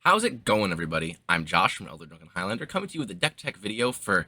How's it going, everybody? I'm Josh from Elder Drunken Highlander, coming to you with a deck tech video for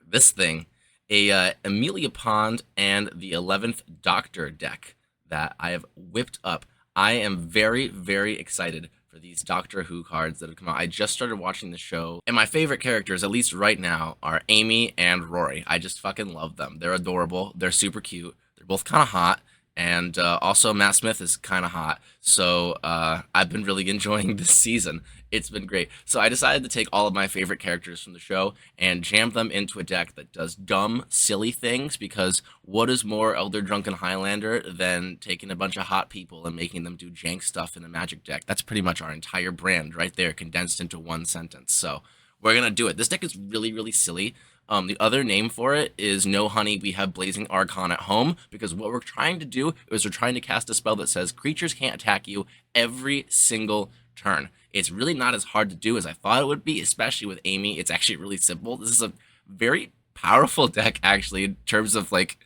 this thing, a Amelia Pond and the 11th Doctor deck that I have whipped up. I am very, very excited for these Doctor Who cards that have come out. I just started watching the show, and my favorite characters, at least right now, are Amy and Rory. I just fucking love them. They're adorable. They're super cute. They're both kind of hot. And also, Matt Smith is kind of hot. So I've been really enjoying this season. It's been great. So I decided to take all of my favorite characters from the show and jam them into a deck that does dumb, silly things. Because what is more Elder Drunken Highlander than taking a bunch of hot people and making them do jank stuff in a magic deck? That's pretty much our entire brand right there, condensed into one sentence. So we're going to do it. This deck is really, really silly. The other name for it is No Honey, We Have Blazing Archon at Home, because what we're trying to do is we're trying to cast a spell that says creatures can't attack you every single turn. It's really not as hard to do as I thought it would be, especially with Amy. It's actually really simple. This is a very powerful deck, actually, in terms of, like,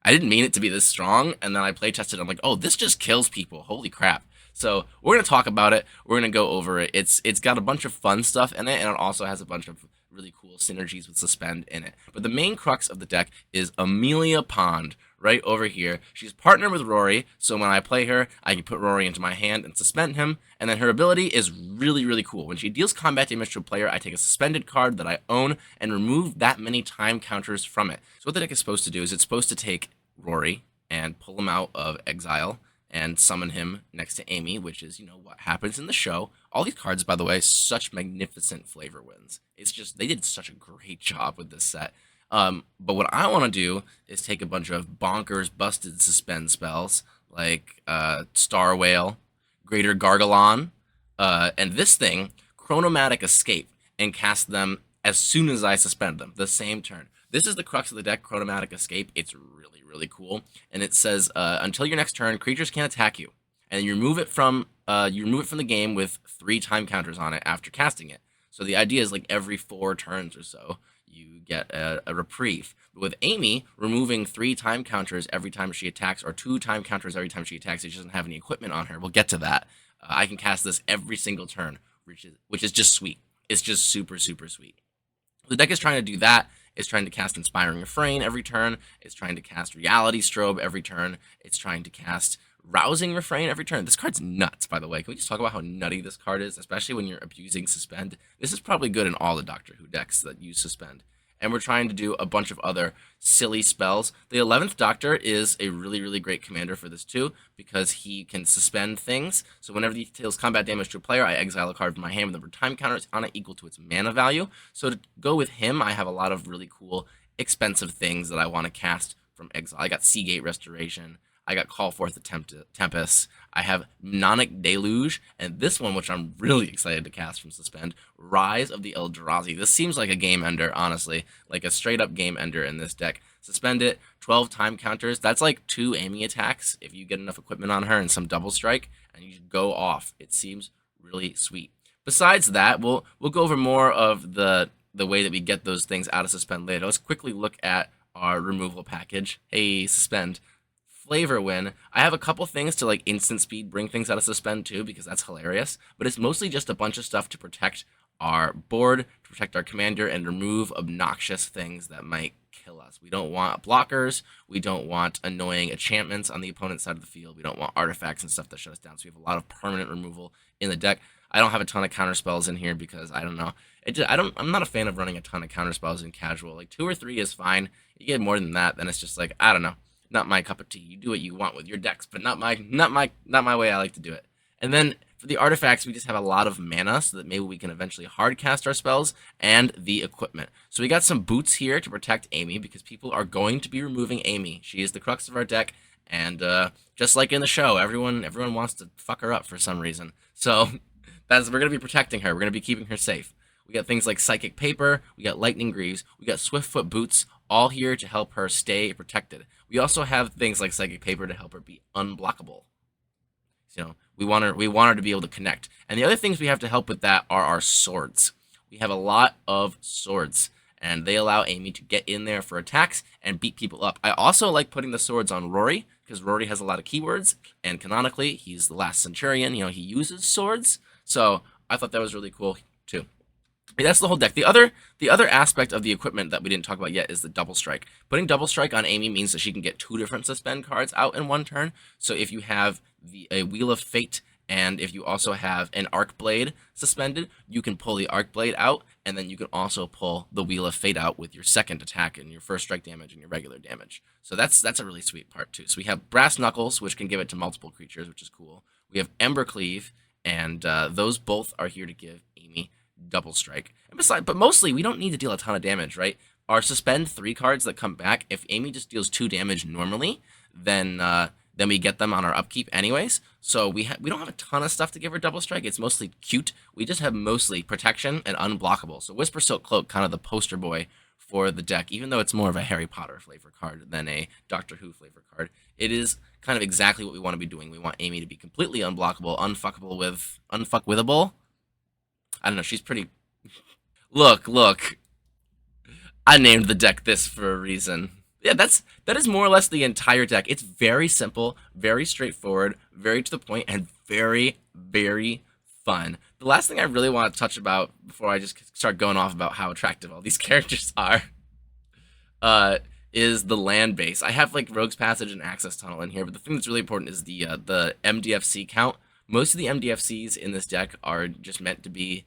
I didn't mean it to be this strong, and then I play tested, I'm like, oh, this just kills people. Holy crap. So we're going to talk about it. We're going to go over it. It's got a bunch of fun stuff in it, and it also has a bunch of really cool synergies with Suspend in it. But the main crux of the deck is Amelia Pond right over here. She's partnered with Rory, so when I play her, I can put Rory into my hand and suspend him, and then her ability is really, really cool. When she deals combat damage to a player, I take a suspended card that I own and remove that many time counters from it. So what the deck is supposed to do is it's supposed to take Rory and pull him out of exile and summon him next to Amy, which is, what happens in the show. All these cards, by the way, such magnificent flavor wins. It's just, they did such a great job with this set. But what I want to do is take a bunch of bonkers, busted suspend spells, like Star Whale, Greater Gargalon, and this thing, Chronomatic Escape, and cast them as soon as I suspend them, the same turn. This is the crux of the deck, Chronomatic Escape. It's really, really cool. And it says, until your next turn, creatures can't attack you. And you remove it from the game with 3 time counters on it after casting it. So the idea is, like, every 4 turns or so, you get a reprieve. But with Amy, removing 3 time counters every time she attacks, or 2 time counters every time she attacks, she doesn't have any equipment on her. We'll get to that. I can cast this every single turn, which is just sweet. It's just super, super sweet. The deck is trying to do that. It's trying to cast Inspiring Refrain every turn. It's trying to cast Reality Strobe every turn. It's trying to cast Rousing Refrain every turn. This card's nuts, by the way. Can we just talk about how nutty this card is, especially when you're abusing Suspend? This is probably good in all the Doctor Who decks that use Suspend. And we're trying to do a bunch of other silly spells. The 11th Doctor is a really, really great commander for this too, because he can suspend things. So whenever he deals combat damage to a player, I exile a card from my hand with the number of time counters on it equal to its mana value. So to go with him, I have a lot of really cool, expensive things that I want to cast from exile. I got Seagate Restoration. I got Call Forth the Tempest. I have Mnemonic Deluge, and this one, which I'm really excited to cast from Suspend, Rise of the Eldrazi. This seems like a game ender, honestly, like a straight-up game ender in this deck. Suspend it, 12 time counters. That's like 2 Amy attacks if you get enough equipment on her and some double strike, and you go off. It seems really sweet. Besides that, we'll go over more of the way that we get those things out of Suspend later. Let's quickly look at our removal package. Hey, Suspend. Flavor win. I have a couple things to, like, instant speed bring things out of Suspend too, because that's hilarious, but it's mostly just a bunch of stuff to protect our board, to protect our commander, and remove obnoxious things that might kill us. We don't want blockers, we don't want annoying enchantments on the opponent's side of the field, we don't want artifacts and stuff that shut us down, so we have a lot of permanent removal in the deck. I don't have a ton of counter spells in here because I don't know. I'm not a fan of running a ton of counter spells in casual. Like 2 or 3 is fine. You get more than that, then it's just like, I don't know. Not my cup of tea. You do what you want with your decks, but not my way I like to do it. And then for the artifacts, we just have a lot of mana so that maybe we can eventually hard cast our spells, and the equipment. So we got some boots here to protect Amy, because people are going to be removing Amy. She is the crux of our deck, and just like in the show, everyone wants to fuck her up for some reason. So we're going to be protecting her. We're going to be keeping her safe. We got things like Psychic Paper, we got Lightning Greaves, we got Swiftfoot Boots, all here to help her stay protected. We also have things like Psychic Paper to help her be unblockable. So we want her to be able to connect. And the other things we have to help with that are our swords. We have a lot of swords, and they allow Amy to get in there for attacks and beat people up. I also like putting the swords on Rory, because Rory has a lot of keywords, and canonically, he's the last Centurion. He uses swords. So I thought that was really cool too. That's the whole deck. The other aspect of the equipment that we didn't talk about yet is the double strike. Putting double strike on Amy means that she can get 2 different suspend cards out in one turn. So if you have a Wheel of Fate and if you also have an Arc Blade suspended, you can pull the Arc Blade out, and then you can also pull the Wheel of Fate out with your second attack and your first strike damage and your regular damage. So that's a really sweet part too. So we have Brass Knuckles, which can give it to multiple creatures, which is cool. We have Ember Cleave, and those both are here to give Amy double strike. And besides, but mostly we don't need to deal a ton of damage, right? Our suspend 3 cards that come back, if Amy just deals 2 damage normally, then we get them on our upkeep anyways. So we don't have a ton of stuff to give her double strike. It's mostly cute. We just have mostly protection and unblockable. So Whisper Silk Cloak, kind of the poster boy for the deck, even though it's more of a Harry Potter flavor card than a Doctor Who flavor card. It is kind of exactly what we want to be doing. We want Amy to be completely unblockable, unfuckwithable. I don't know, she's pretty... Look. I named the deck this for a reason. Yeah, that is more or less the entire deck. It's very simple, very straightforward, very to the point, and very, very fun. The last thing I really want to touch about before I just start going off about how attractive all these characters are is the land base. I have like Rogue's Passage and Access Tunnel in here, but the thing that's really important is the MDFC count. Most of the MDFCs in this deck are just meant to be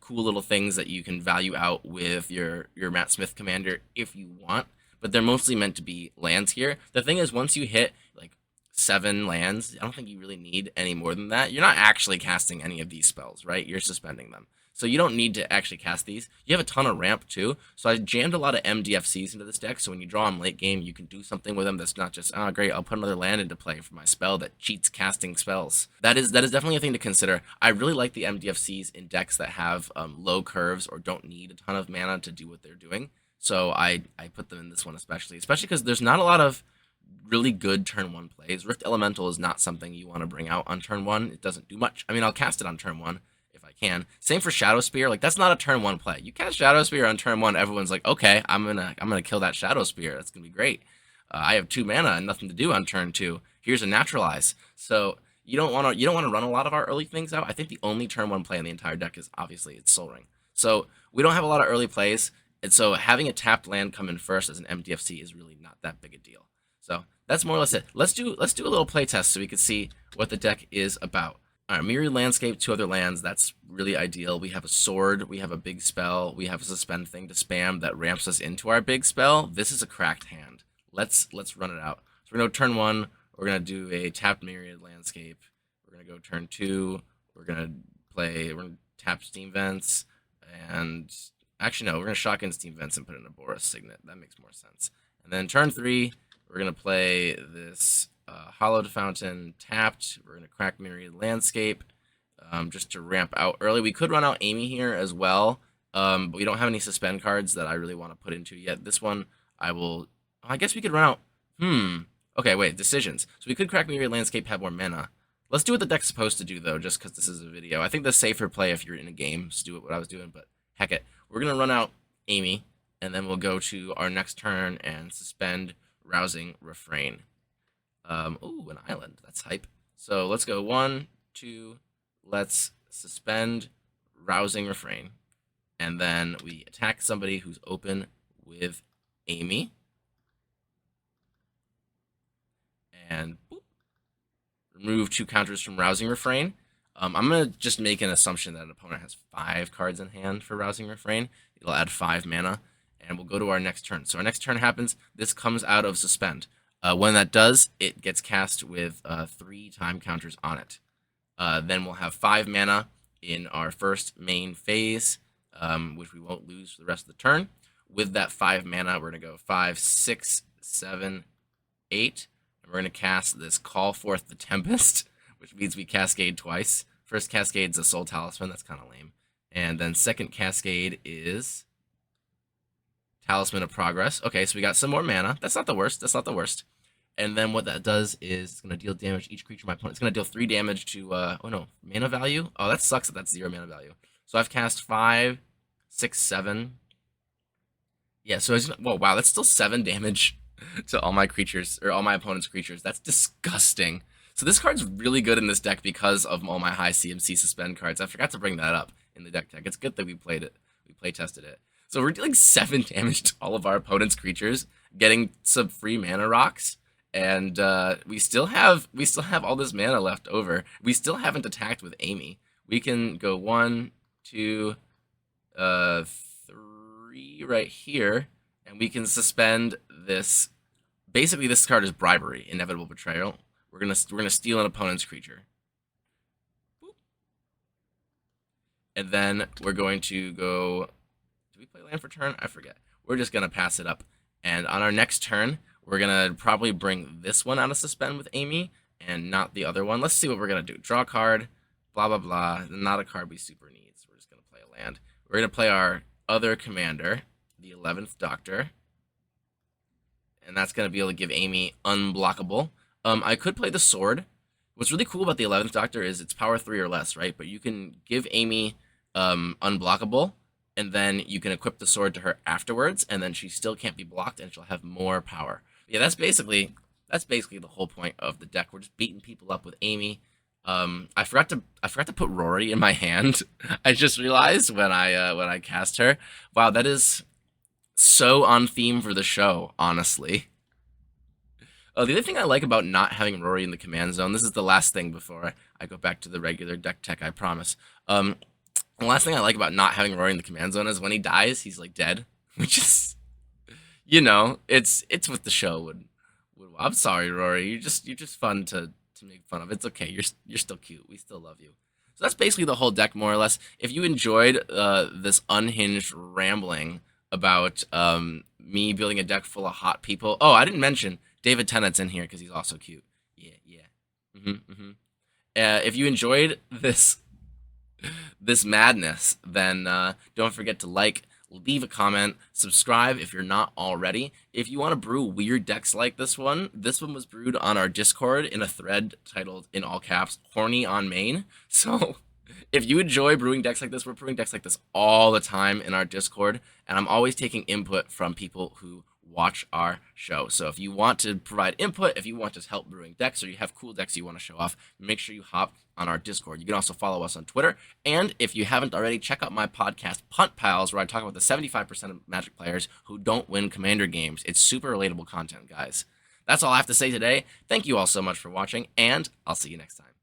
cool little things that you can value out with your Matt Smith commander if you want, but they're mostly meant to be lands here. The thing is, once you hit like 7 lands, I don't think you really need any more than that. You're not actually casting any of these spells, right? You're suspending them. So you don't need to actually cast these. You have a ton of ramp too. So I jammed a lot of MDFCs into this deck. So when you draw them late game, you can do something with them that's not just, oh great, I'll put another land into play for my spell that cheats casting spells. That is definitely a thing to consider. I really like the MDFCs in decks that have low curves or don't need a ton of mana to do what they're doing. So I put them in this one especially because there's not a lot of really good turn 1 plays. Rift Elemental is not something you want to bring out on turn 1. It doesn't do much. I mean, I'll cast it on turn 1. I can. Same for Shadow Spear. Like, that's not a turn 1 play. You cast Shadow Spear on turn 1, everyone's like, okay, I'm gonna kill that Shadow Spear. That's gonna be great. I have 2 mana and nothing to do on turn 2. Here's a Naturalize. So you don't want to run a lot of our early things out. I think the only turn 1 play in the entire deck is obviously it's Soul Ring. So we don't have a lot of early plays, and so having a tapped land come in first as an MDFC is really not that big a deal. So that's more or less it. Let's do a little play test so we can see what the deck is about. All right, Myriad Landscape, 2 other lands. That's really ideal. We have a sword. We have a big spell. We have a suspend thing to spam that ramps us into our big spell. This is a cracked hand. Let's run it out. So we're gonna go turn 1. We're gonna do a tapped Myriad Landscape. We're gonna go turn 2. We're gonna tap Steam Vents, and actually no, we're gonna shotgun Steam Vents and put in a Boris Signet. That makes more sense. And then turn 3, we're gonna play this. Hollowed Fountain tapped. We're going to crack Myriad Landscape just to ramp out early. We could run out Amy here as well, but we don't have any suspend cards that I really want to put into yet. This one, I guess we could run out, okay, wait, decisions. So we could crack Myriad Landscape, have more mana. Let's do what the deck's supposed to do, though, just because this is a video. I think the safer play if you're in a game is do what I was doing, but heck it. We're going to run out Amy, and then we'll go to our next turn and suspend Rousing Refrain. Ooh, an island. That's hype. So let's go 1, 2, let's suspend Rousing Refrain. And then we attack somebody who's open with Amy. And boop, remove 2 counters from Rousing Refrain. I'm going to just make an assumption that an opponent has 5 cards in hand for Rousing Refrain. It'll add 5 mana, and we'll go to our next turn. So our next turn happens. This comes out of Suspend. When that does, it gets cast with 3 time counters on it. Then we'll have 5 mana in our first main phase, which we won't lose for the rest of the turn. With that 5 mana, we're going to go 5, 6, 7, 8. And we're going to cast this Call Forth the Tempest, which means we cascade twice. First cascade's a Soul Talisman. That's kind of lame. And then second cascade is Talisman of Progress. Okay, so we got some more mana. That's not the worst. And then what that does is it's going to deal damage to each creature my opponent. It's going to deal 3 damage to, mana value? Oh, that sucks that that's 0 mana value. So I've cast 5, 6, 7. Yeah, so whoa, wow, that's still 7 damage to all my creatures, or all my opponent's creatures. That's disgusting. So this card's really good in this deck because of all my high CMC suspend cards. I forgot to bring that up in the deck tech. It's good that we played it. We play tested it. So we're dealing 7 damage to all of our opponent's creatures, getting some free mana rocks, and we still have all this mana left over. We still haven't attacked with Amy. We can go 1, 2, 3 right here, and we can suspend this. Basically, this card is bribery, inevitable betrayal. We're gonna steal an opponent's creature, and then we're going to go. Do we play land for turn? I forget. We're just gonna pass it up, and on our next turn, we're gonna probably bring this one out of suspend with Amy, and not the other one. Let's see what we're gonna do. Draw a card. Blah blah blah. Not a card we super need. So we're just gonna play a land. We're gonna play our other commander, the 11th Doctor. And that's going to be able to give Amy unblockable. I could play the sword. What's really cool about the 11th Doctor is it's power 3 or less, right? But you can give Amy unblockable, and then you can equip the sword to her afterwards, and then she still can't be blocked, and she'll have more power. Yeah, that's basically the whole point of the deck. We're just beating people up with Amy. I forgot to put Rory in my hand. I just realized when I cast her. Wow, that is so on theme for the show, honestly. The other thing I like about not having Rory in the command zone, this is the last thing before I go back to the regular deck tech, I promise. The last thing I like about not having Rory in the command zone is when he dies, he's like dead, which is, you know, it's what the show would. I'm sorry, Rory. You're just fun to make fun of. It's okay. You're still cute. We still love you. So that's basically the whole deck, more or less. If you enjoyed this unhinged rambling about me building a deck full of hot people. Oh, I didn't mention David Tennant's in here because he's also cute. Yeah. If you enjoyed this madness, then don't forget to like, leave a comment, subscribe if you're not already. If you want to brew weird decks like this one was brewed on our Discord in a thread titled, in all caps, Horny on Main. So if you enjoy brewing decks like this, we're brewing decks like this all the time in our Discord, and I'm always taking input from people who watch our show. So if you want to provide input, if you want to help brewing decks, or you have cool decks you want to show off, make sure you hop on our Discord. You can also follow us on Twitter, and if you haven't already, check out my podcast, Punt Pals, where I talk about the 75% of Magic players who don't win Commander games. It's super relatable content, guys. That's all I have to say today. Thank you all so much for watching, and I'll see you next time.